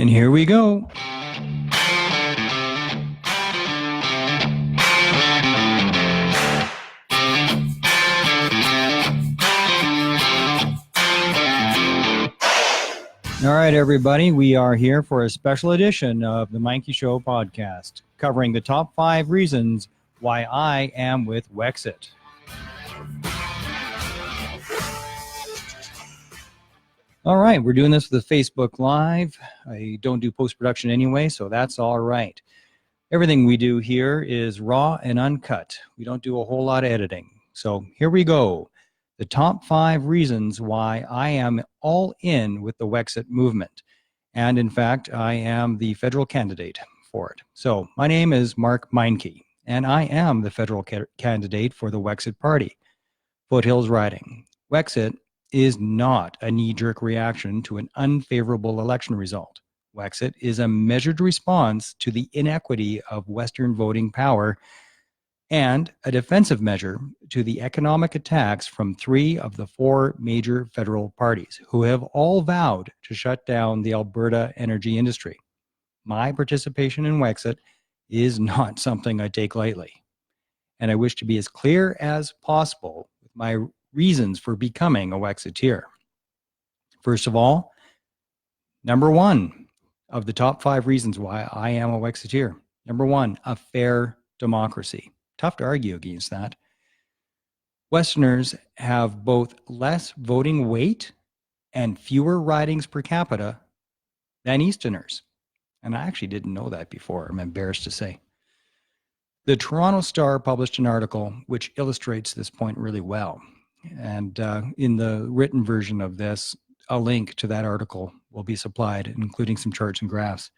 And here we go. All right, everybody, we are here for a special edition of the Meincke Show podcast, covering the top 5 reasons why I am with Wexit. All right, we're doing this with the Facebook Live. I don't do post-production anyway, so that's all right. Everything we do here is raw and uncut. We don't do a whole lot of editing. So here we go. The top 5 reasons why I am all in with the Wexit movement. And in fact, I am the federal candidate for it. So my name is Mark Meincke, and I am the federal candidate for the Wexit party, Foothills riding. Wexit is not a knee-jerk reaction to an unfavorable election result. Wexit is a measured response to the inequity of Western voting power and a defensive measure to the economic attacks from 3 of the 4 major federal parties who have all vowed to shut down the Alberta energy industry. My participation in Wexit is not something I take lightly, and I wish to be as clear as possible with my reasons for becoming a Wexiteer. First of all, number 1 of the top 5 reasons why I am a Wexiteer. Number 1, a fair democracy. Tough to argue against that. Westerners have both less voting weight and fewer ridings per capita than Easterners. And I actually didn't know that before, I'm embarrassed to say. The Toronto Star published an article which illustrates this point really well. And in the written version of this, a link to that article will be supplied, including some charts and graphs.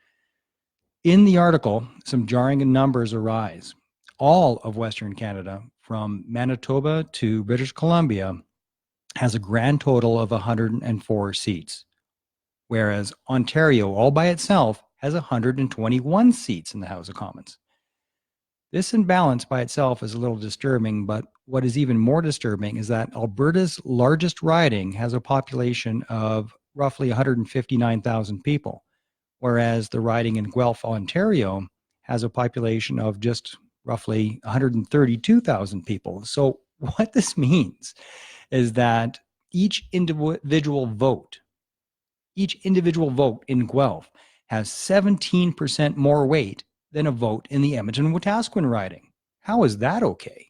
In the article, some jarring numbers arise. All of Western Canada, from Manitoba to British Columbia, has a grand total of 104 seats, whereas Ontario, all by itself, has 121 seats in the House of Commons. This imbalance by itself is a little disturbing, but what is even more disturbing is that Alberta's largest riding has a population of roughly 159,000 people, whereas the riding in Guelph, Ontario, has a population of just roughly 132,000 people. So what this means is that each individual vote in Guelph has 17% more weight than a vote in the Edmonton-Wetaskiwin riding. How is that okay?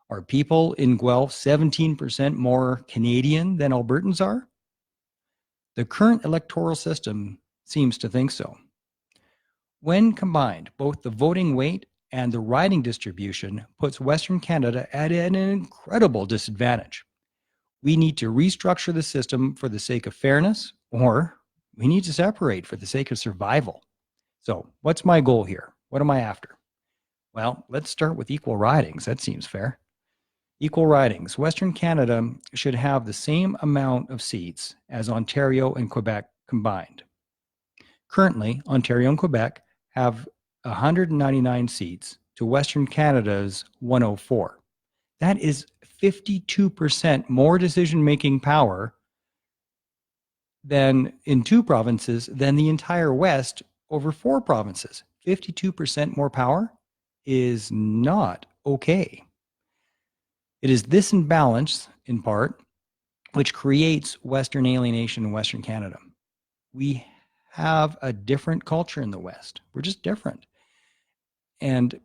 Are people in Guelph 17% more Canadian than Albertans are? The current electoral system seems to think so. When combined, both the voting weight and the riding distribution puts Western Canada at an incredible disadvantage. We need to restructure the system for the sake of fairness, or we need to separate for the sake of survival. So what's my goal here? What am I after? Well, let's start with equal ridings. That seems fair. Equal ridings. Western Canada should have the same amount of seats as Ontario and Quebec combined. Currently, Ontario and Quebec have 199 seats to Western Canada's 104. That is 52% more decision-making power than in 2 provinces than the entire West over 4 provinces. 52% more power is not okay. It is this imbalance, in part, which creates Western alienation in Western Canada. We have a different culture in the West. We're just different. And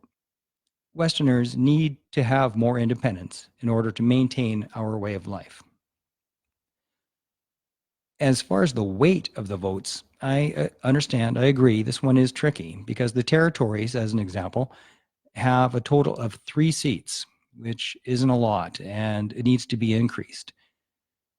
Westerners need to have more independence in order to maintain our way of life. As far as the weight of the votes, I understand, I agree, this one is tricky because the territories, as an example, have a total of 3 seats, which isn't a lot, and it needs to be increased.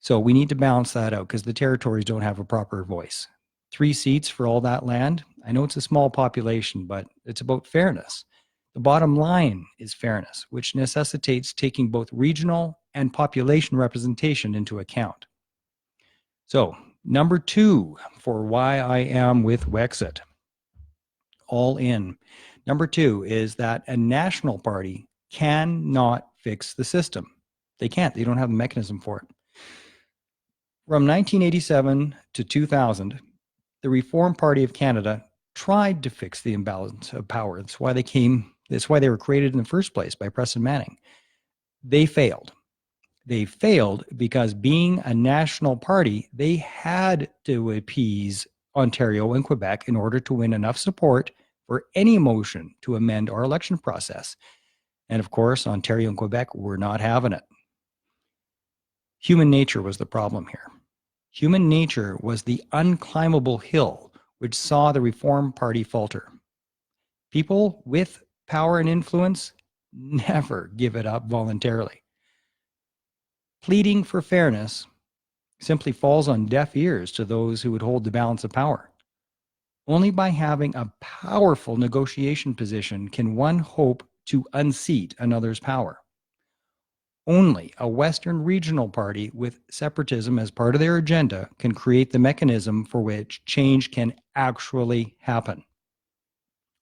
So we need to balance that out because the territories don't have a proper voice. 3 seats for all that land. I know it's a small population, but it's about fairness. The bottom line is fairness, which necessitates taking both regional and population representation into account. So, number 2 for why I am with Wexit. All in. Number 2 is that a national party cannot fix the system. They can't. They don't have a mechanism for it. From 1987 to 2000, the Reform Party of Canada tried to fix the imbalance of power. That's why they were created in the first place by Preston Manning. They failed. They failed because being a national party, they had to appease Ontario and Quebec in order to win enough support for any motion to amend our election process. And of course, Ontario and Quebec were not having it. Human nature was the problem here. Human nature was the unclimbable hill which saw the Reform Party falter. People with power and influence never give it up voluntarily. Pleading for fairness simply falls on deaf ears to those who would hold the balance of power. Only by having a powerful negotiation position can one hope to unseat another's power. Only a Western regional party with separatism as part of their agenda can create the mechanism for which change can actually happen.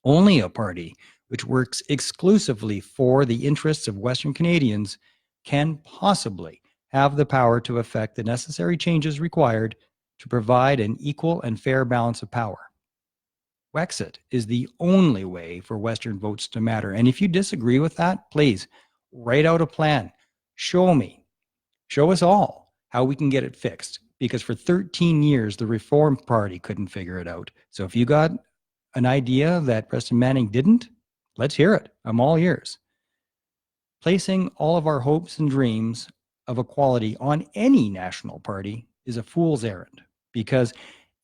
Only a party which works exclusively for the interests of Western Canadians can possibly have the power to effect the necessary changes required to provide an equal and fair balance of power. Wexit is the only way for Western votes to matter. And if you disagree with that, please write out a plan. Show me, show us all how we can get it fixed. Because for 13 years, the Reform Party couldn't figure it out. So if you got an idea that Preston Manning didn't, let's hear it. I'm all ears. Placing all of our hopes and dreams of equality on any national party is a fool's errand, because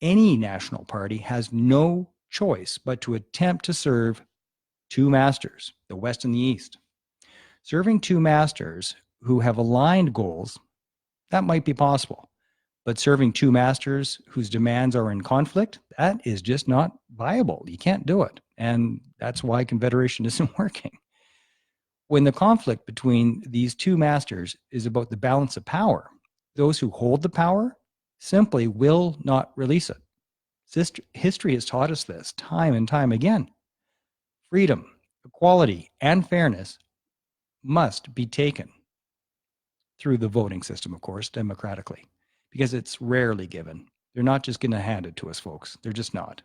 any national party has no choice but to attempt to serve two masters, the West and the East. Serving two masters who have aligned goals, that might be possible. But serving two masters whose demands are in conflict, that is just not viable. You can't do it. And that's why Confederation isn't working. When the conflict between these two masters is about the balance of power, those who hold the power simply will not release it. History has taught us this time and time again. Freedom, equality, and fairness must be taken through the voting system, of course, democratically, because it's rarely given. They're not just going to hand it to us, folks. They're just not.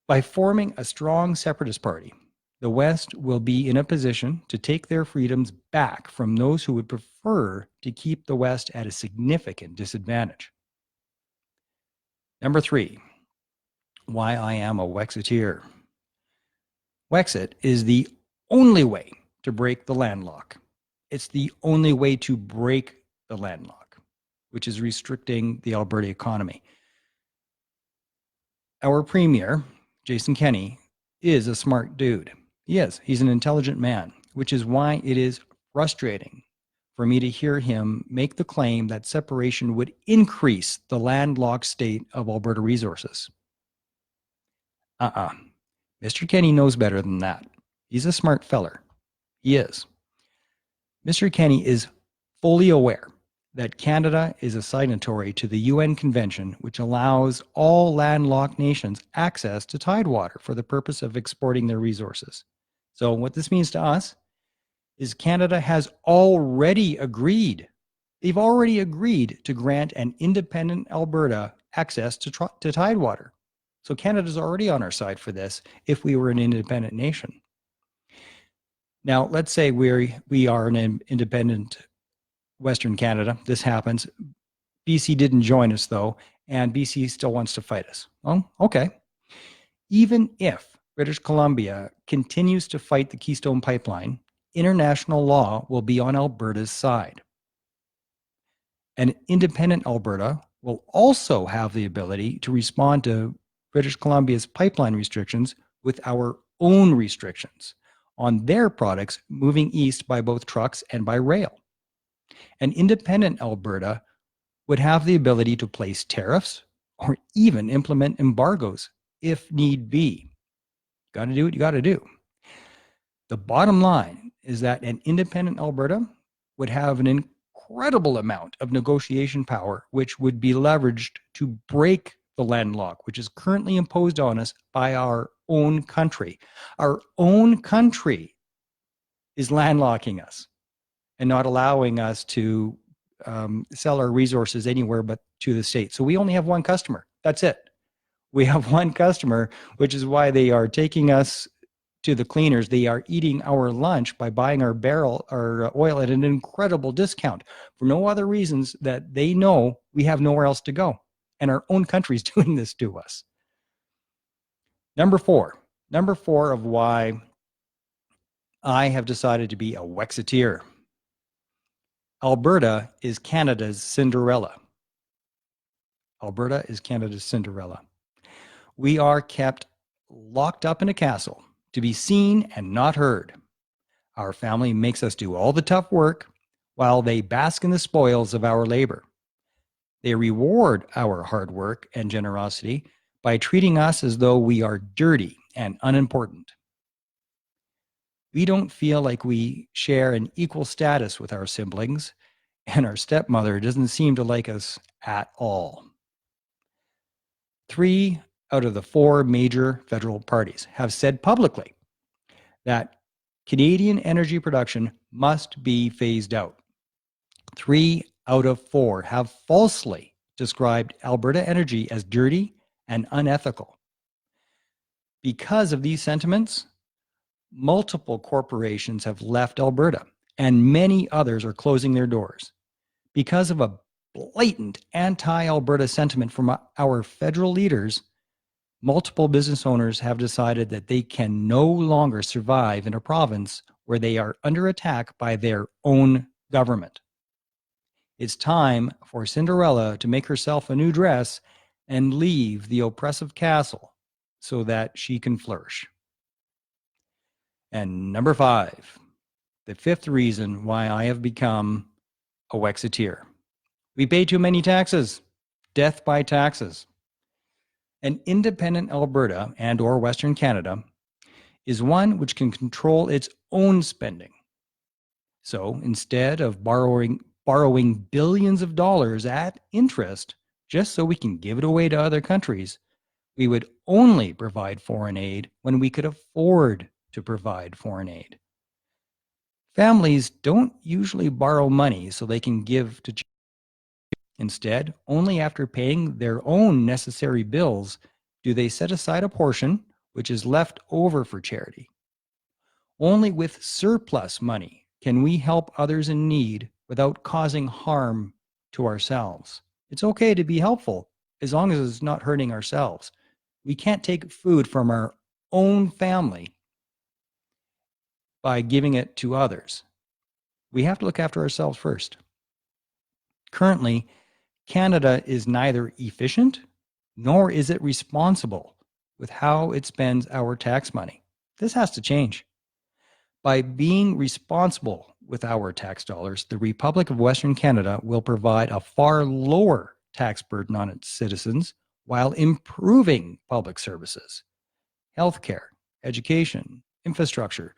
By forming a strong separatist party, the West will be in a position to take their freedoms back from those who would prefer to keep the West at a significant disadvantage. Number 3, why I am a Wexiteer. Wexit is the only way to break the landlock. It's the only way to break the landlock, which is restricting the Alberta economy. Our Premier, Jason Kenney, is a smart dude. He is. He's an intelligent man, which is why it is frustrating for me to hear him make the claim that separation would increase the landlocked state of Alberta resources. Mr. Kenney knows better than that. He's a smart feller. He is. Mr. Kenney is fully aware that Canada is a signatory to the UN Convention, which allows all landlocked nations access to tidewater for the purpose of exporting their resources. So what this means to us is Canada has already agreed. They've already agreed to grant an independent Alberta access to tidewater. So Canada's already on our side for this if we were an independent nation. Now, let's say we are an independent Western Canada. This happens. BC didn't join us, though, and BC still wants to fight us. Oh, okay. Even if British Columbia continues to fight the Keystone Pipeline, international law will be on Alberta's side. An independent Alberta will also have the ability to respond to British Columbia's pipeline restrictions with our own restrictions on their products moving east by both trucks and by rail. An independent Alberta would have the ability to place tariffs or even implement embargoes if need be. Got to do what you got to do. The bottom line is that an independent Alberta would have an incredible amount of negotiation power, which would be leveraged to break the landlock, which is currently imposed on us by our own country. Our own country is landlocking us and not allowing us to sell our resources anywhere but to the state. So we only have one customer, That's it. We have one customer, which is why they are taking us to the cleaners. They are eating our lunch by buying our oil at an incredible discount for no other reasons that they know we have nowhere else to go. And our own country is doing this to us. Number four of why I have decided to be a Wexiteer. Alberta is Canada's Cinderella. Alberta is Canada's Cinderella. We are kept locked up in a castle to be seen and not heard. Our family makes us do all the tough work while they bask in the spoils of our labor. They reward our hard work and generosity by treating us as though we are dirty and unimportant. We don't feel like we share an equal status with our siblings, and our stepmother doesn't seem to like us at all. 3 out of the 4 major federal parties have said publicly that Canadian energy production must be phased out. 3 out of 4 have falsely described Alberta energy as dirty and unethical. Because of these sentiments, multiple corporations have left Alberta, and many others are closing their doors. Because of a blatant anti-Alberta sentiment from our federal leaders, multiple business owners have decided that they can no longer survive in a province where they are under attack by their own government. It's time for Cinderella to make herself a new dress and leave the oppressive castle so that she can flourish. And number 5, the 5th reason why I have become a Wexiteer. We pay too many taxes. Death by taxes. An independent Alberta and or Western Canada is one which can control its own spending. So instead of borrowing billions of dollars at interest just so we can give it away to other countries, we would only provide foreign aid when we could afford to provide foreign aid. Families don't usually borrow money so they can give to charity. Instead, only after paying their own necessary bills do they set aside a portion which is left over for charity. Only with surplus money can we help others in need without causing harm to ourselves. It's okay to be helpful as long as it's not hurting ourselves. We can't take food from our own family by giving it to others. We have to look after ourselves first. Currently, Canada is neither efficient nor is it responsible with how it spends our tax money. This has to change. By being responsible with our tax dollars, the Republic of Western Canada will provide a far lower tax burden on its citizens while improving public services, healthcare, education, infrastructure,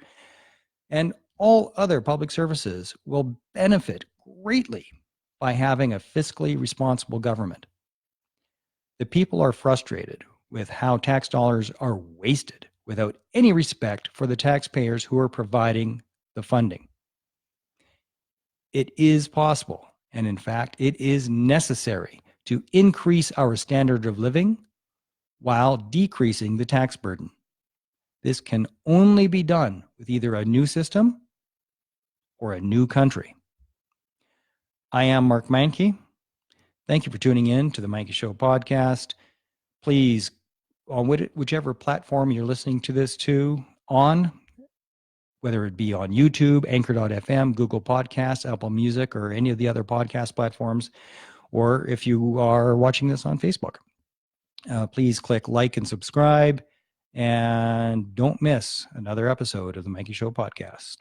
and all other public services will benefit greatly by having a fiscally responsible government. The people are frustrated with how tax dollars are wasted without any respect for the taxpayers who are providing the funding. It is possible, and in fact, it is necessary to increase our standard of living while decreasing the tax burden. This can only be done with either a new system or a new country. I am Mark Meincke. Thank you for tuning in to the Meincke Show podcast. Please, on whichever platform you're listening to this on, whether it be on YouTube, Anchor.fm, Google Podcasts, Apple Music, or any of the other podcast platforms, or if you are watching this on Facebook, please click like and subscribe, and don't miss another episode of the Meincke Show podcast.